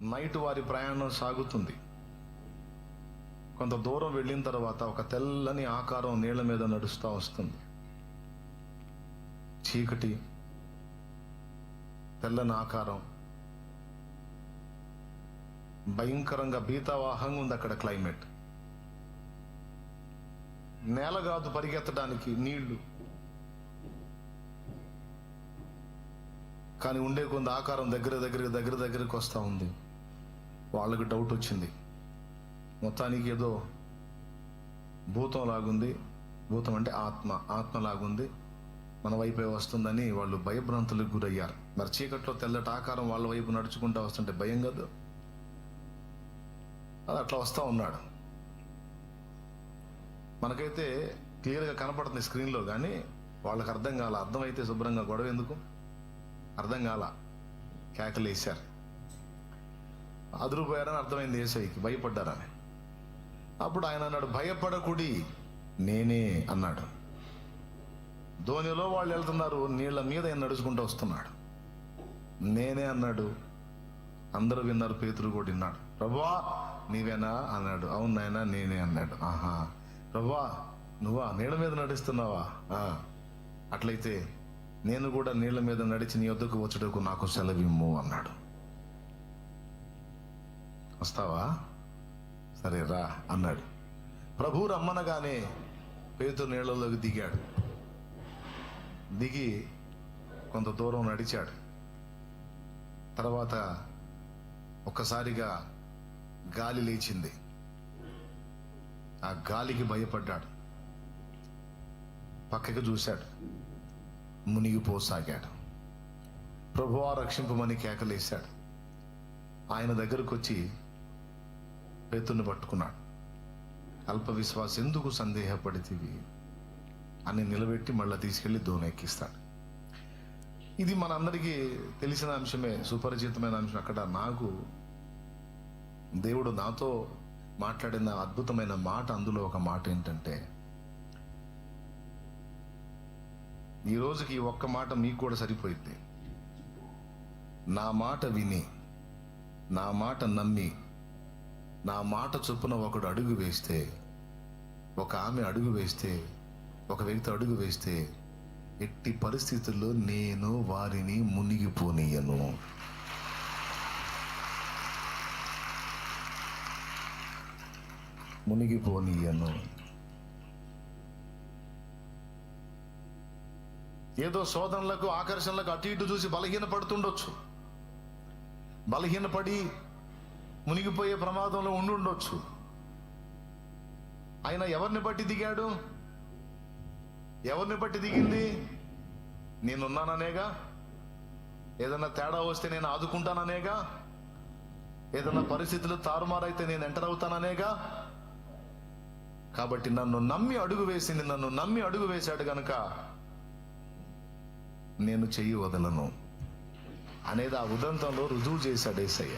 Night వారి ప్రయాణం సాగుతుంది. కొంత దూరం వెళ్ళిన తర్వాత ఒక తెల్లని ఆకారం నీళ్ల మీద నడుస్తూ వస్తుంది. చీకటి, తెల్లని ఆకారం, భయంకరంగా భీతావాహంగా ఉంది అక్కడ క్లైమేట్. నేల కాదు పరిగెత్తడానికి, నీళ్లు. కానీ ఉండే కొంత ఆకారం దగ్గరికి వస్తూ ఉంది. వాళ్ళకి డౌట్ వచ్చింది. మొత్తానికి ఏదో భూతం లాగుంది, భూతం అంటే ఆత్మ లాగుంది, మన వైపే వస్తుందని వాళ్ళు భయభ్రాంతులకు గురయ్యారు. మరి చీకట్లో తెల్లటి ఆకారం వాళ్ళ వైపు నడుచుకుంటూ వస్తుంటే భయం కాదు? అది అట్లా వస్తూ ఉన్నాడు. మనకైతే క్లియర్గా కనపడుతుంది స్క్రీన్లో, కానీ వాళ్ళకి అర్థం కాల. అర్థమైతే శుభ్రంగా గొడవ ఎందుకు? అర్థం కాల. కేకలు వేశారు. అదురుపోయారని అర్థమైంది యేసయ్యకి, భయపడ్డారని. అప్పుడు ఆయన అన్నాడు, భయపడకుడి, నేనే అన్నాడు. ధోనిలో వాళ్ళు వెళ్తున్నారు, నీళ్ల మీద ఆయన నడుచుకుంటూ వస్తున్నాడు. నేనే అన్నాడు. అందరూ విన్నారు, పేతురు కూడా విన్నాడు. ప్రభువా నీవేనా అన్నాడు. అవును నాయనా నేనే అన్నాడు. ఆహా, ప్రభువా నువ్వా నీళ్ళ మీద నడుస్తున్నావా? అట్లయితే నేను కూడా నీళ్ల మీద నడిచి నీ వద్దకు వచ్చుటకు నాకు సెలవిమ్ము అన్నాడు. వస్తావా? సరే రా అన్నాడు. ప్రభు రమ్మనగానే పేతురు నీళ్లలోకి దిగాడు. దిగి కొంత దూరం నడిచాడు. తర్వాత ఒక్కసారిగా గాలి లేచింది. ఆ గాలికి భయపడ్డాడు. పక్కకి చూశాడు, మునిగిపోసాగాడు. ప్రభువా రక్షింపమని కేకలేశాడు. ఆయన దగ్గరకు వచ్చి పేతుర్ని పట్టుకున్నాడు. అల్ప విశ్వాసం ఎందుకు సందేహపడితివి అని నిలబెట్టి మళ్ళీ తీసుకెళ్లి దోనెక్కిస్తాడు. ఇది మనందరికీ తెలిసిన అంశమే, సుపరిచితమైన అంశం. అక్కడ నాకు దేవుడు నాతో మాట్లాడిన అద్భుతమైన మాట, అందులో ఒక మాట ఏంటంటే, ఈ రోజుకి ఈ ఒక్క మాట మీకు కూడా సరిపోయింది. నా మాట విని, నా మాట నమ్మి, నా మాట చొప్పున ఒకడు అడుగు వేస్తే, ఒక ఆమె అడుగు వేస్తే, ఒక వ్యక్తి అడుగు వేస్తే, ఎట్టి పరిస్థితుల్లో నేను వారిని మునిగిపోనీయను. ఏదో శోధనలకు, ఆకర్షణలకు అటు ఇటు చూసి బలహీనపడుతుండొచ్చు. బలహీనపడి మునిగిపోయే ప్రమాదంలో ఉండుండొచ్చు. ఆయన ఎవరిని బట్టి దిగాడు? ఎవరిని బట్టి దిగింది? నేనున్నాననేగా. ఏదన్నా తేడా వస్తే నేను ఆదుకుంటాననేగా. ఏదన్నా పరిస్థితులు తారుమారైతే నేను ఎంటర్ అవుతాననేగా. కాబట్టి నన్ను నమ్మి అడుగు వేసింది, నన్ను నమ్మి అడుగు వేశాడు గనక నేను చెయ్యి వదలను అనేది ఆ ఉదంతంలో రుజువు చేశాడు యేసయ్య.